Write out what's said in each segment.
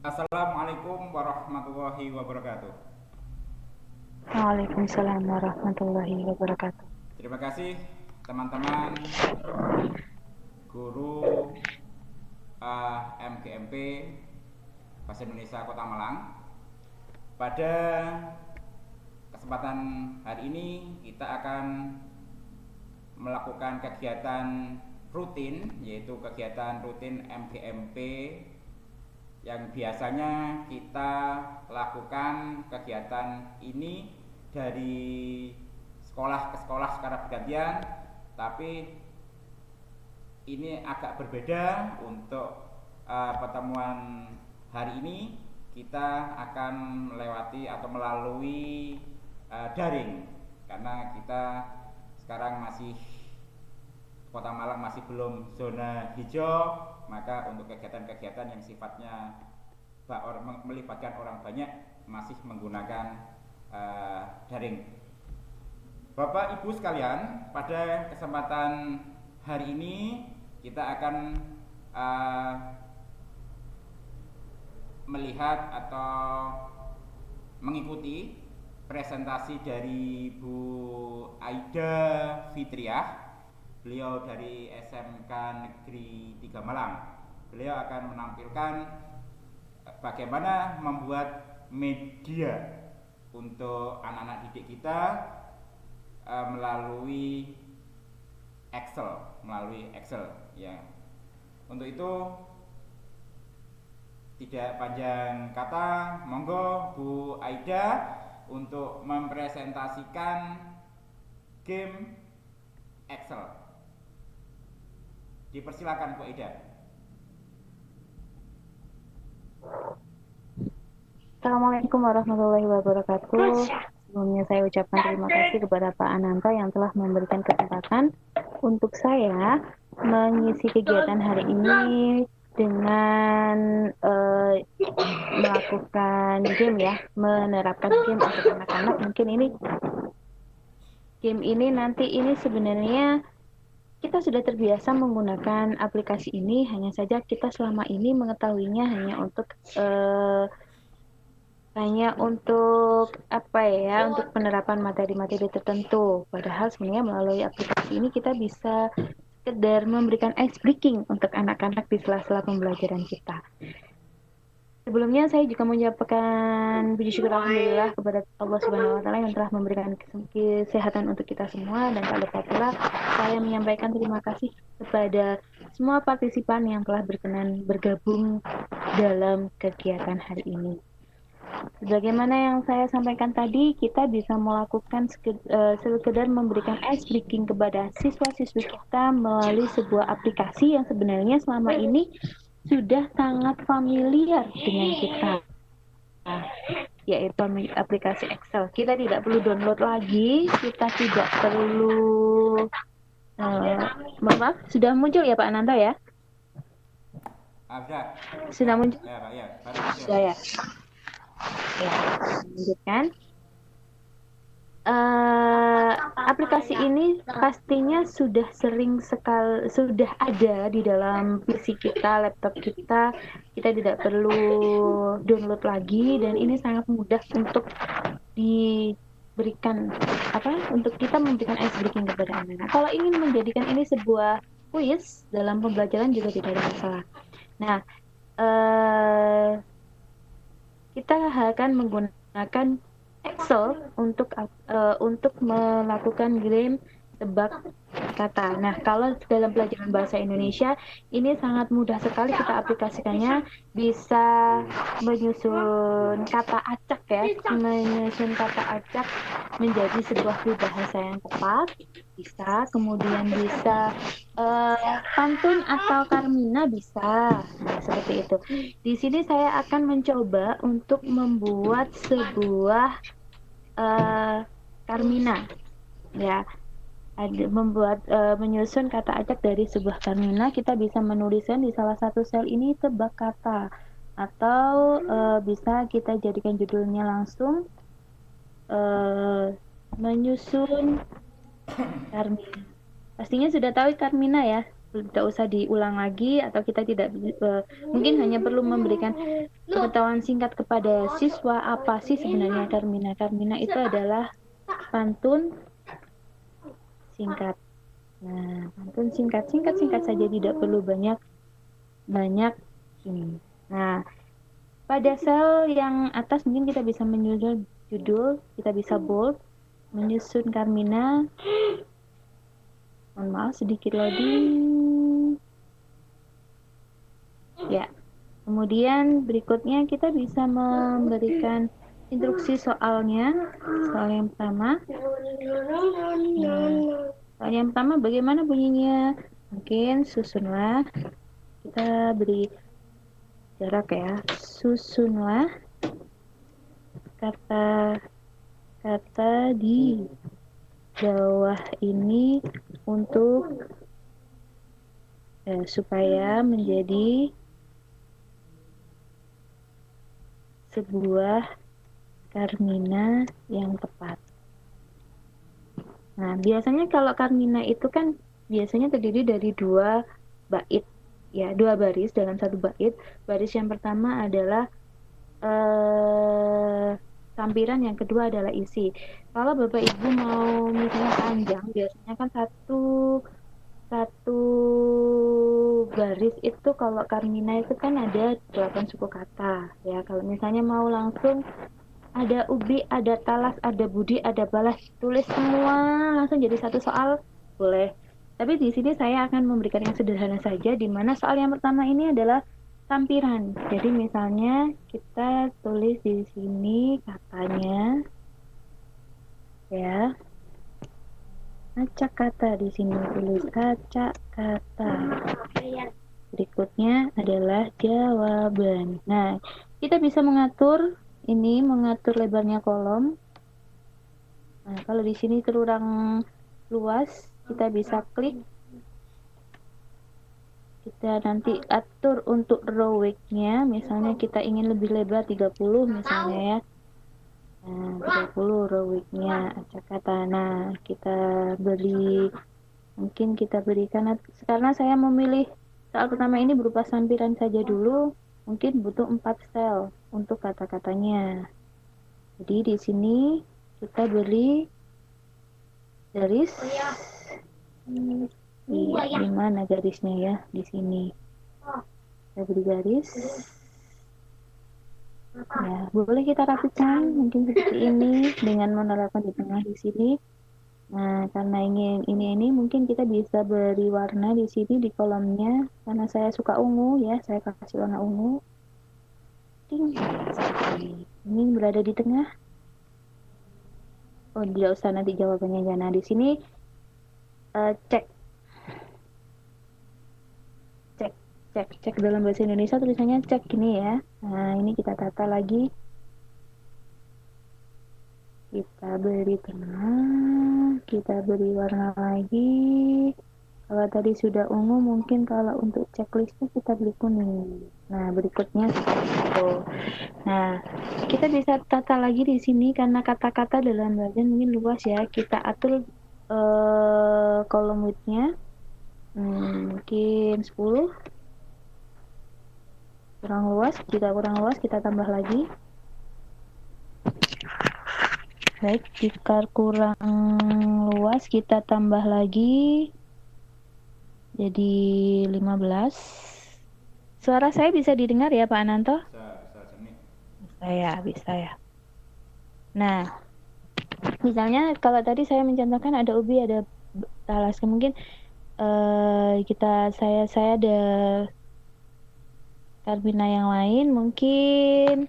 Assalamualaikum warahmatullahi wabarakatuh. Waalaikumsalam warahmatullahi wabarakatuh. Terima kasih teman-teman guru MGMP Bahasa Indonesia Kota Malang. Pada kesempatan hari ini kita akan melakukan kegiatan rutin, yaitu kegiatan rutin MGMP yang biasanya kita lakukan kegiatan ini dari sekolah ke sekolah secara bergantian, tapi ini agak berbeda untuk pertemuan hari ini. Kita akan melewati atau melalui daring karena kita sekarang masih Kota Malang masih belum zona hijau, maka untuk kegiatan-kegiatan yang sifatnya melibatkan orang banyak masih menggunakan daring. Bapak Ibu sekalian, pada kesempatan hari ini kita akan uh, melihat atau mengikuti presentasi dari Bu Aida Fitriah. Beliau dari SMK Negeri 3 Malang. Beliau akan menampilkan bagaimana membuat media untuk anak-anak didik kita melalui Excel ya. Untuk itu tidak panjang kata, monggo Bu Aida untuk mempresentasikan game Excel. Dipersilakan Bu Aida. Assalamualaikum warahmatullahi wabarakatuh. Sebelumnya saya ucapkan terima kasih kepada Pak Ananta yang telah memberikan kesempatan untuk saya mengisi kegiatan hari ini dengan melakukan game ya, menerapkan game untuk anak-anak. Mungkin game ini nanti ini sebenarnya kita sudah terbiasa menggunakan aplikasi ini, hanya saja kita selama ini mengetahuinya hanya untuk apa ya, untuk penerapan materi-materi tertentu. Padahal sebenarnya melalui aplikasi ini kita bisa sekedar memberikan ice breaking untuk anak-anak di sela-sela pembelajaran kita. Sebelumnya saya juga mengucapkan puji syukur alhamdulillah kepada Allah Subhanahu wa taala yang telah memberikan kesehatan untuk kita semua, dan tak lupa pula saya menyampaikan terima kasih kepada semua partisipan yang telah berkenan bergabung dalam kegiatan hari ini. Sebagaimana yang saya sampaikan tadi, kita bisa melakukan sekedar memberikan ice breaking kepada siswa-siswi kita melalui sebuah aplikasi yang sebenarnya selama ini sudah sangat familiar dengan kita, yaitu aplikasi Excel. Kita tidak perlu download lagi, kita tidak perlu maaf, sudah muncul ya Pak Ananta ya? Sudah muncul? Ya Pak, ya. Sudah ya. Ya, lanjutkan. Aplikasi ini pastinya sudah ada di dalam PC kita, laptop kita. Kita tidak perlu download lagi, dan ini sangat mudah untuk diberikan untuk kita memberikan ice breaking kepada anak-anak. Kalau ingin menjadikan ini sebuah quiz dalam pembelajaran juga tidak ada masalah. Nah, kita akan menggunakan Excel untuk melakukan game tebak kata. Nah, kalau dalam pelajaran bahasa Indonesia ini sangat mudah sekali kita aplikasikannya, bisa menyusun kata acak ya, menyusun kata acak menjadi sebuah peribahasa yang tepat, bisa, kemudian bisa pantun atau karmina bisa. Nah, seperti itu. Di sini saya akan mencoba untuk membuat sebuah karmina ya, menyusun kata acak dari sebuah karmina. Kita bisa menuliskan di salah satu sel ini tebak kata, atau bisa kita jadikan judulnya langsung menyusun karmina. Pastinya sudah tahu karmina ya, tidak usah diulang lagi, atau kita tidak mungkin hanya perlu memberikan pengetahuan singkat kepada siswa, apa sih sebenarnya Carmina? Carmina itu adalah pantun singkat. Nah, pantun singkat saja, tidak perlu banyak ini. Nah, pada sel yang atas mungkin kita bisa menyusun judul, kita bisa bold, menyusun Carmina. Mohon maaf sedikit loading. Ya. Kemudian berikutnya kita bisa memberikan instruksi soalnya. Soal yang pertama. Nah, soal yang pertama bagaimana bunyinya? Mungkin susunlah. Kita beri jarak ya. Susunlah kata-kata di bawah ini untuk supaya menjadi sebuah Carmina yang tepat. Nah, biasanya kalau Carmina itu kan biasanya terdiri dari 2 bait, ya, 2 baris dalam 1 bait. Baris yang pertama adalah sampiran, yang kedua adalah isi. Kalau Bapak Ibu mau misalnya panjang, biasanya kan satu baris itu kalau Carmina itu kan ada 8 suku kata, ya. Kalau misalnya mau langsung ada ubi, ada talas, ada budi, ada balas, tulis semua langsung jadi satu soal, boleh. Tapi di sini saya akan memberikan yang sederhana saja, di mana soal yang pertama ini adalah sampiran. Jadi misalnya kita tulis di sini katanya, ya, acak kata, di sini tulis acak kata. Berikutnya adalah jawaban. Nah, kita bisa mengatur lebarnya kolom. Nah, kalau di sini kurang luas, kita bisa klik. Kita nanti atur untuk row width-nya, misalnya kita ingin lebih lebar 30 misalnya ya. Nah, 30 row width-nya acak kata. Nah, mungkin kita berikan, karena saya memilih soal pertama ini berupa sampiran saja dulu, mungkin butuh 4 sel untuk kata-katanya. Jadi di sini kita beri garis. Iya, di mana garisnya ya? Di sini. Kita beri garis. Ya, boleh kita rapikan mungkin seperti ini dengan menerapkan di tengah di sini. Nah, karena ingin ini mungkin kita bisa beri warna di sini di kolomnya. Karena saya suka ungu ya, saya kasih warna ungu. Ting, ini berada di tengah. Oh, tidak usah nanti jawabannya ya. Nah, di sini cek dalam bahasa Indonesia tulisannya cek gini ya. Nah, ini kita tata lagi. Kita beri tengah, kita beri warna lagi. Kalau tadi sudah ungu, mungkin kalau untuk checklistnya kita beri kuning. Nah, berikutnya seperti itu. Nah, kita bisa tata lagi di sini karena kata-kata dalam bahasa mungkin luas ya. Kita atur kolom width-nya mungkin 10. Kurang luas, jika kurang luas kita tambah lagi. Baik, jika kurang luas kita tambah lagi jadi 15. Suara saya bisa didengar ya Pak Ananto? Bisa ya. Nah, misalnya kalau tadi saya mencontohkan ada ubi, ada talas, mungkin saya ada Carmina yang lain mungkin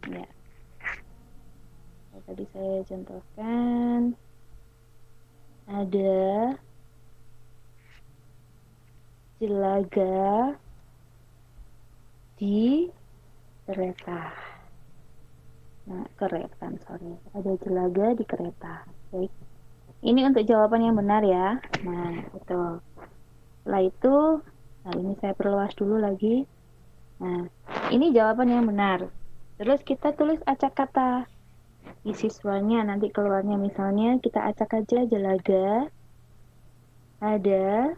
ya. Tadi saya contohkan ada jelaga di kereta. Nah, ada jelaga di kereta. Baik. Ini untuk jawaban yang benar ya. Nah, itu. Setelah itu, nah ini saya perluas dulu lagi. Nah, ini jawaban yang benar. Terus kita tulis acak kata di siswanya, nanti keluarnya misalnya kita acak aja jelaga ada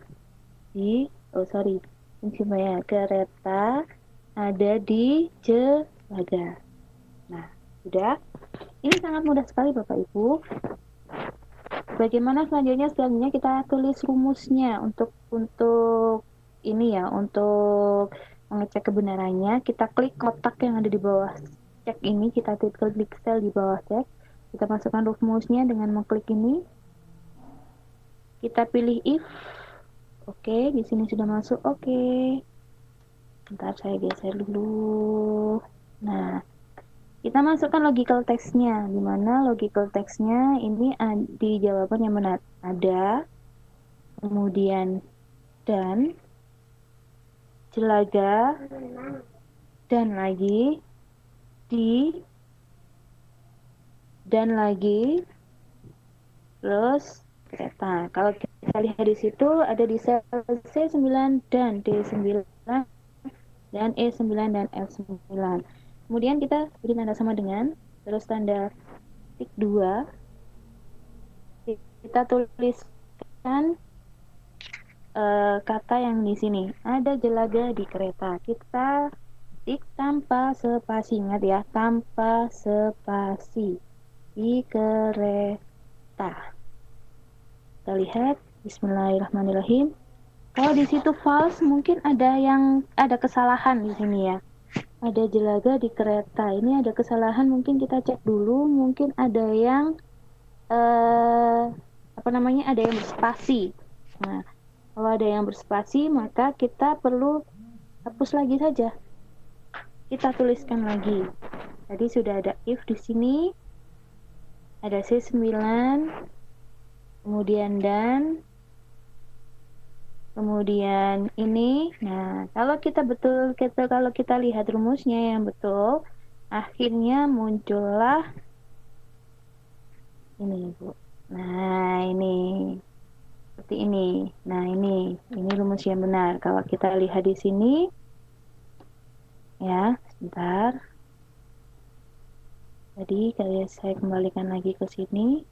di kereta ada di Jelaga. Nah, sudah. Ini sangat mudah sekali Bapak Ibu. Bagaimana selanjutnya kita tulis rumusnya untuk ini ya, untuk mengecek kebenarannya. Kita klik kotak yang ada di bawah cek ini, kita klik sel di bawah cek. Kita masukkan rumusnya dengan mengklik ini. Kita pilih if. Oke, di sini sudah masuk. Oke. Bentar saya geser dulu. Nah, kita masukkan logical text-nya. Di mana logical text-nya ini di jawaban yang benar. Ada, kemudian dan, Jelaga, dan lagi, di, dan lagi, terus kereta. Kalau kita lihat di situ ada di sel C9 dan D9 dan E9 dan F9. Kemudian kita beri tanda sama dengan, terus tanda tik 2. Kita tuliskan kata yang di sini. Ada Jelaga di kereta. Kita tik tanpa spasi. Ingat ya, tanpa spasi. Di kereta. Kita lihat. Bismillahirrahmanirrahim. Kalau di situ false, mungkin ada kesalahan di sini ya. Ada Jelaga di kereta. Ini ada kesalahan, mungkin kita cek dulu. Mungkin ada yang ada yang berspasi. Nah, kalau ada yang berspasi, maka kita perlu hapus lagi saja. Kita tuliskan lagi. Tadi sudah ada if di sini. Ada C9, kemudian dan, kemudian ini. Nah, kalau kita lihat rumusnya yang betul, akhirnya muncullah ini, Bu. Nah, ini seperti ini. Nah, ini rumus yang benar. Kalau kita lihat di sini, ya, sebentar. Jadi, saya kembalikan lagi ke sini.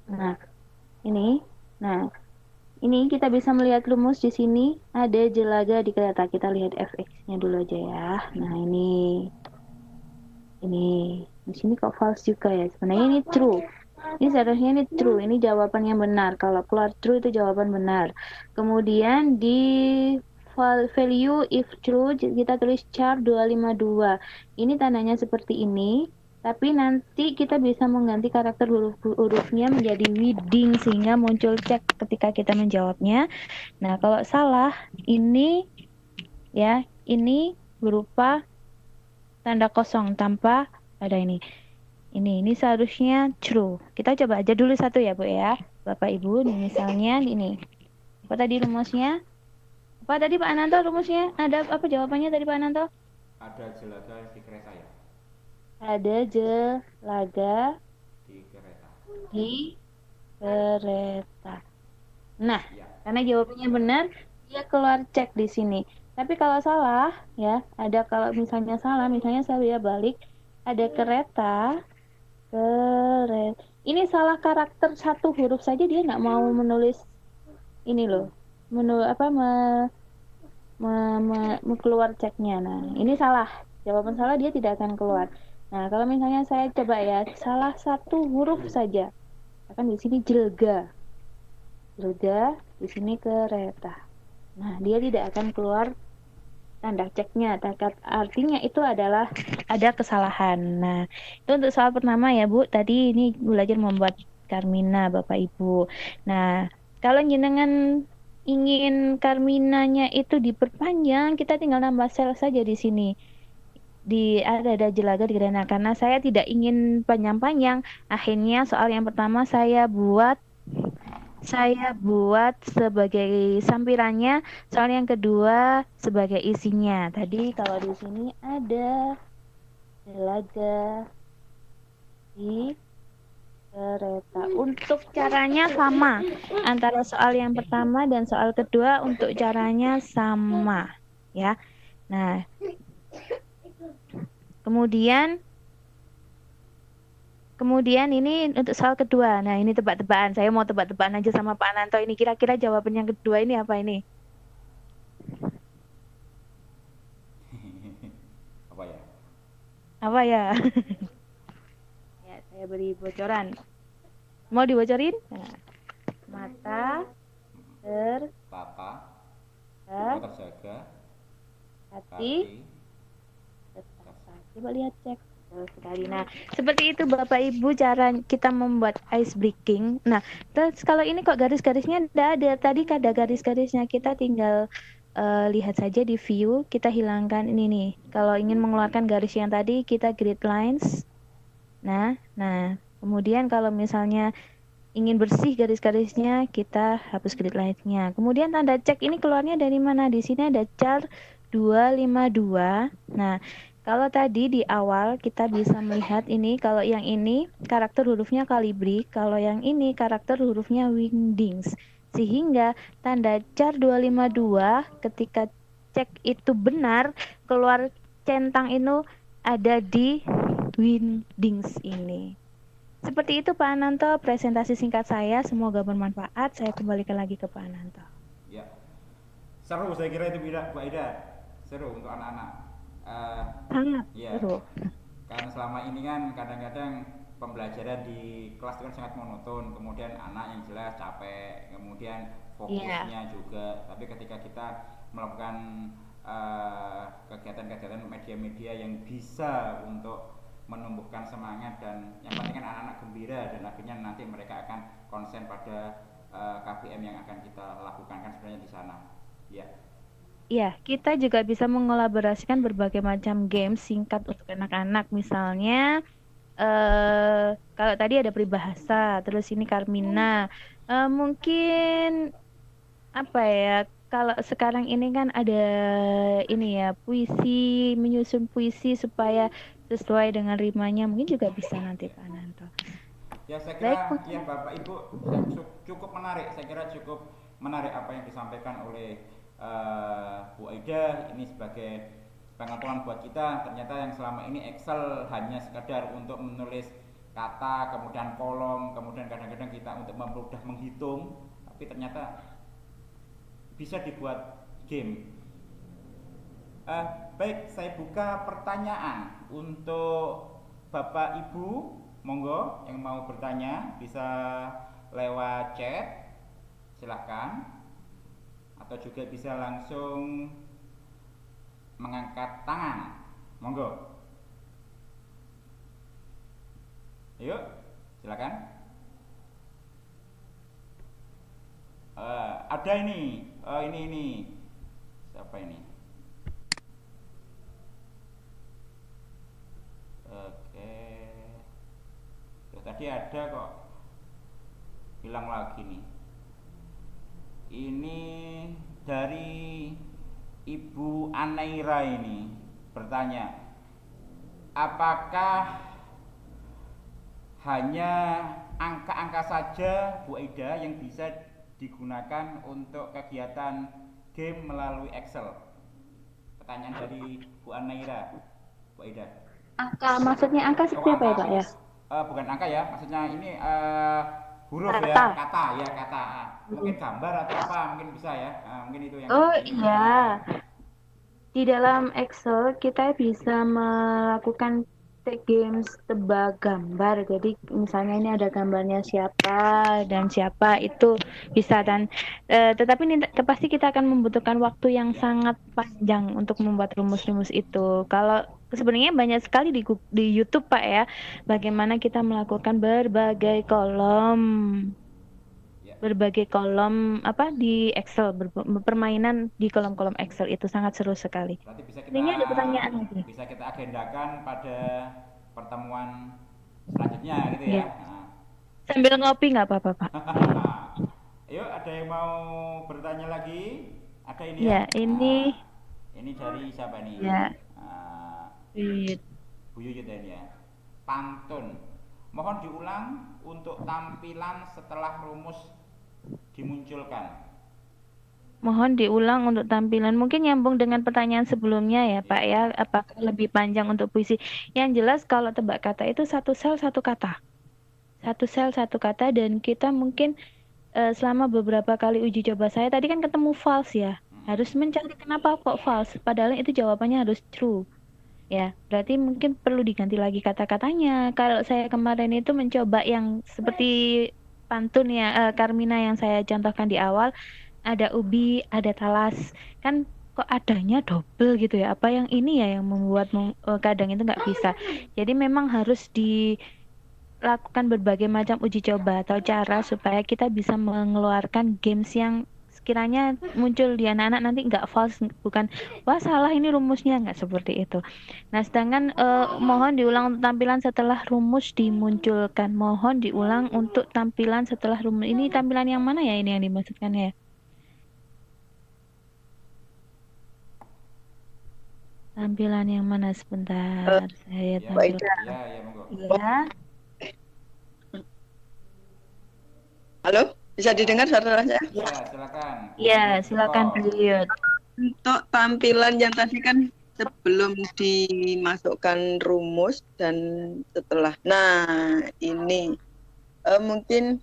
Nah, ini. Nah, ini kita bisa melihat rumus di sini. Ada Jelaga di kereta. Kita lihat fx-nya dulu aja ya. Nah, ini. Di sini kok false juga ya. Sebenarnya ini true. Ini seharusnya ini true. Ini jawaban yang benar. Kalau keluar true itu jawaban benar. Kemudian di value if true kita tulis char 252. Ini tandanya seperti ini. Tapi nanti kita bisa mengganti karakter hurufnya menjadi winding sehingga muncul cek ketika kita menjawabnya. Nah, kalau salah ini ya, ini berupa tanda kosong tanpa ada ini. Ini seharusnya true. Kita coba aja dulu satu ya, Bu ya. Bapak Ibu, nih misalnya ini. Apa tadi rumusnya? Apa tadi Pak Ananto rumusnya? Ada apa jawabannya tadi Pak Ananto? Ada Jelaga di kereta ya. Ada Jelaga Di kereta. di kereta. Nah, Ya. karena jawabannya benar, dia keluar cek di sini. Tapi kalau salah, ya, kalau misalnya salah, misalnya saya balik, ada kereta. Ini salah karakter satu huruf saja dia nggak mau menulis ini loh. Keluar ceknya. Nah, ini salah. Jawaban salah dia tidak akan keluar. Nah, kalau misalnya saya coba ya, salah satu huruf saja. Akan di sini Jelaga. Jelaga, di sini kereta. Nah, dia tidak akan keluar tanda ceknya. Artinya itu adalah ada kesalahan. Nah, itu untuk soal pertama ya, Bu. Tadi ini belajar membuat Carmina, Bapak Ibu. Nah, kalau jenengan ingin Carminanya itu diperpanjang, kita tinggal nambah sel saja di sini. Ada Jelaga di kereta. Karena saya tidak ingin panjang-panjang, akhirnya soal yang pertama saya buat sebagai sampirannya, soal yang kedua sebagai isinya. Tadi kalau di sini ada Jelaga di kereta. Untuk caranya sama antara soal yang pertama dan soal kedua, untuk caranya sama ya. Nah, Kemudian ini untuk soal kedua. Nah, ini tebak-tebakan. Saya mau tebak-tebakan aja sama Pak Ananto. Ini kira-kira jawaban yang kedua ini apa ini? Apa ya? Apa ya? Ya, saya beri bocoran. Mau dibocorin? Nah, mata terjaga, Tata, oh terjaga, hati hati, tertata. Coba lihat cek. Betul sekali. Nah, seperti itu Bapak Ibu cara kita membuat ice breaking. Nah, terus kalau ini kok garis-garisnya tidak ada. Tadi ada garis-garisnya. Kita tinggal lihat saja di view. Kita hilangkan ini nih. Kalau ingin mengeluarkan garis yang tadi, kita grid lines. Nah, kemudian kalau misalnya ingin bersih garis-garisnya, kita hapus grid lines-nya. Kemudian tanda cek ini keluarnya dari mana? Di sini ada char 252. Nah, kalau tadi di awal kita bisa melihat ini, kalau yang ini karakter hurufnya Calibri, kalau yang ini karakter hurufnya Wingdings. Sehingga tanda char 252 ketika cek itu benar, keluar centang itu ada di Wingdings ini. Seperti itu Pak Ananto, presentasi singkat saya. Semoga bermanfaat. Saya kembalikan lagi ke Pak Ananto. ya. Seru saya kira itu Bu Aida. Seru untuk anak-anak. Eh, Sangat ya, seru. karena selama ini kan kadang-kadang pembelajaran di kelas itu kan sangat monoton, kemudian anak yang jelas capek, kemudian Iya. fokusnya juga. Tapi ketika kita melakukan kegiatan-kegiatan media-media yang bisa untuk menumbuhkan semangat, dan yang penting kan anak-anak gembira, dan akhirnya nanti mereka akan konsen pada KBM yang akan kita lakukan kan sebenarnya di sana. Ya. Iya, kita juga bisa mengolaborasikan berbagai macam game singkat untuk anak-anak. Misalnya, kalau tadi ada peribahasa, terus ini Carmina. Mungkin apa ya? Kalau sekarang ini kan ada ini ya, puisi, menyusun puisi supaya sesuai dengan rimanya. Mungkin juga bisa nanti Ya. Pak Ananto. Ya saya kira Baik, ya mungkin. Bapak Ibu cukup menarik. Saya kira cukup menarik apa yang disampaikan oleh Bu Aida ini sebagai pengetahuan buat kita. Ternyata yang selama ini Excel hanya sekadar untuk menulis kata, kemudian kolom, kemudian kadang-kadang kita untuk mempermudah menghitung, tapi ternyata bisa dibuat game. Baik, saya buka pertanyaan untuk Bapak Ibu. Monggo yang mau bertanya bisa lewat chat, silahkan, atau juga bisa langsung mengangkat tangan. Monggo. Yuk, silakan. Ada ini. Ini. Siapa ini? Oke. Tuh, tadi ada kok. Hilang lagi nih. Ini dari Ibu Anaira ini bertanya, apakah hanya angka-angka saja Bu Aida yang bisa digunakan untuk kegiatan game melalui Excel? Pertanyaan dari Bu Anaira, Bu Aida. Maksudnya angka Oh, seperti apa angka ya Pak ya? bukan angka ya, maksudnya ini huruf ya, Kata. kata ya, kata. Mungkin gambar atau apa, mungkin bisa ya. Mungkin itu yang Oh ingin iya, ditanyakan. di dalam Excel kita bisa melakukan games tebak gambar. Jadi misalnya ini ada gambarnya siapa dan siapa itu bisa, dan tetapi pasti kita akan membutuhkan waktu yang sangat panjang untuk membuat rumus-rumus itu. Kalau sebenarnya banyak sekali di YouTube Pak ya, bagaimana kita melakukan Ya, berbagai kolom apa di Excel, permainan di kolom-kolom Excel itu sangat seru sekali. berarti Ini ada pertanyaan lagi. bisa kita agendakan pada pertemuan selanjutnya gitu ya. Ya, sambil ngopi nggak apa-apa, Pak. Ayo, ada yang mau bertanya lagi? Ada ini ya. Ya, ini Ini dari siapa nih? ya, Ah, wait. Bu Yuyut ini ya. Pantun. Mohon diulang untuk tampilan setelah rumus dimunculkan. Mohon diulang untuk tampilan. Mungkin nyambung dengan pertanyaan sebelumnya ya, Pak Ya. ya. Apakah lebih panjang untuk puisi? Yang jelas kalau tebak kata itu satu sel satu kata. Satu sel satu kata, dan kita mungkin selama beberapa kali uji coba saya tadi kan ketemu false ya. harus mencari kenapa kok false, padahal itu jawabannya harus true. Ya, berarti mungkin perlu diganti lagi kata-katanya. Kalau saya kemarin itu mencoba yang seperti pantun ya, Carmina yang saya contohkan di awal, ada ubi, ada talas. Kan kok adanya double gitu ya. Apa yang ini ya yang membuat kadang itu nggak bisa. Jadi memang harus dilakukan berbagai macam uji coba atau cara supaya kita bisa mengeluarkan games yang sekiranya muncul di anak-anak nanti nggak false, bukan wah salah ini rumusnya, nggak seperti itu. Nah, sedangkan mohon diulang untuk tampilan setelah rumus dimunculkan. Mohon diulang untuk tampilan setelah rumus. Ini tampilan yang mana ya ini yang dimaksudkan ya? Tampilan yang mana sebentar? Saya Ya, tampilkan. ya, ya, monggo. Iya. Halo, bisa didengar suaranya? Ya, silakan. Iya, Bu silakan Joko. Beliut. Untuk tampilan yang tadi kan sebelum dimasukkan rumus dan setelah. Nah, ini mungkin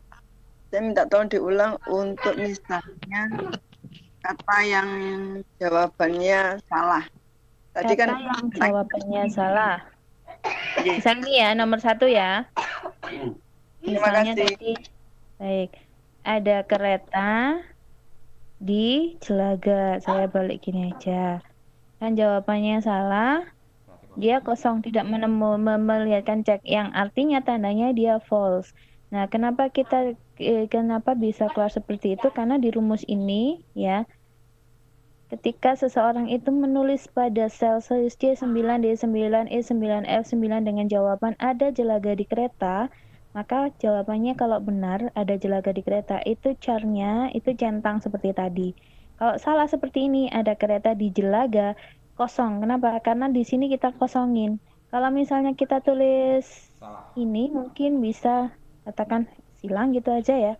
saya minta tolong diulang untuk misalnya kata yang jawabannya salah. Tadi Kata kan yang jawabannya salah. Yes. Misalnya ini ya, nomor 1 ya. Terima Misalnya kasih. tadi, baik, ada kereta di Jelaga. Saya balik gini aja. Kan jawabannya salah, dia kosong, tidak melihatkan cek, yang artinya tandanya dia false. Nah, kenapa bisa keluar seperti itu? Karena di rumus ini ya, ketika seseorang itu menulis pada sel C9, D9, E9, F9 dengan jawaban ada jelaga di kereta, maka jawabannya kalau benar ada jelaga di kereta, itu charnya itu centang seperti tadi. Kalau salah seperti ini, ada kereta di jelaga, kosong. Kenapa? Karena di sini kita kosongin. Kalau misalnya kita tulis Salah. ini, mungkin bisa katakan silang gitu aja ya.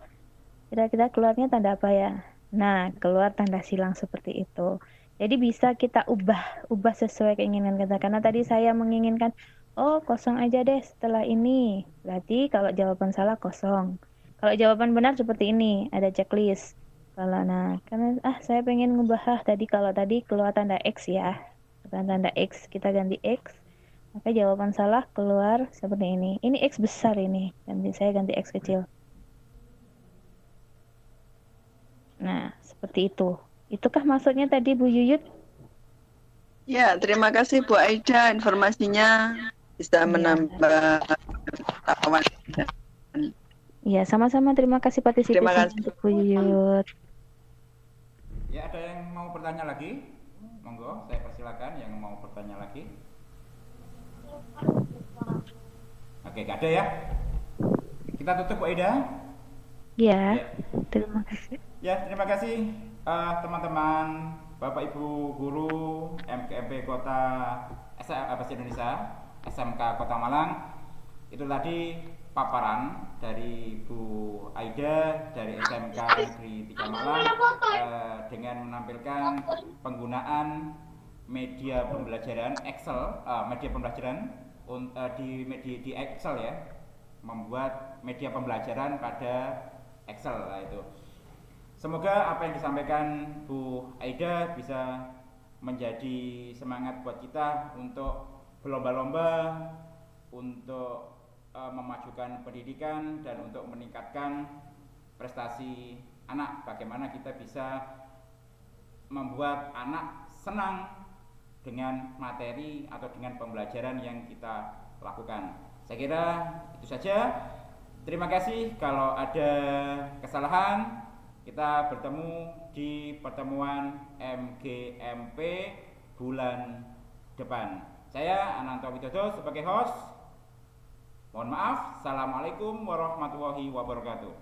Kira-kira keluarnya tanda apa ya? Nah, keluar tanda silang seperti itu. Jadi bisa kita ubah sesuai keinginan kita. Karena tadi saya menginginkan, oh kosong aja deh setelah ini. Berarti kalau jawaban salah kosong. Kalau jawaban benar seperti ini, ada checklist. Karena saya pengen ngubah tadi, kalau tadi keluar tanda X ya. Tanda X, kita ganti X. Maka jawaban salah keluar seperti ini. Ini X besar ini. Saya ganti X kecil. Nah, seperti itu. Itukah maksudnya tadi Bu Yuyut? Ya, terima kasih Bu Aida, informasinya bisa menambah pengetahuan. Ya, sama-sama, terima kasih partisipasinya untuk Bu Yuyut. Ya, ada yang mau bertanya lagi? Monggo, saya persilakan yang mau bertanya lagi. Oke, gak ada ya? Kita tutup Bu Aida. Ya, terima kasih. Ya, terima kasih teman-teman, Bapak Ibu guru MKMP Kota Bahasa Indonesia, SMK Kota Malang. Itu tadi paparan dari Bu Aida dari SMK Negeri 3 Malang dengan menampilkan penggunaan media pembelajaran Excel, media pembelajaran di Excel ya, membuat media pembelajaran pada Excel lah itu. Semoga apa yang disampaikan Bu Aida bisa menjadi semangat buat kita untuk berlomba-lomba, untuk memajukan pendidikan dan untuk meningkatkan prestasi anak. Bagaimana kita bisa membuat anak senang dengan materi atau dengan pembelajaran yang kita lakukan. Saya kira itu saja. Terima kasih. Kalau ada kesalahan, kita bertemu di pertemuan MGMP bulan depan. Saya Ananto Widodo sebagai host. Mohon maaf. Assalamualaikum warahmatullahi wabarakatuh.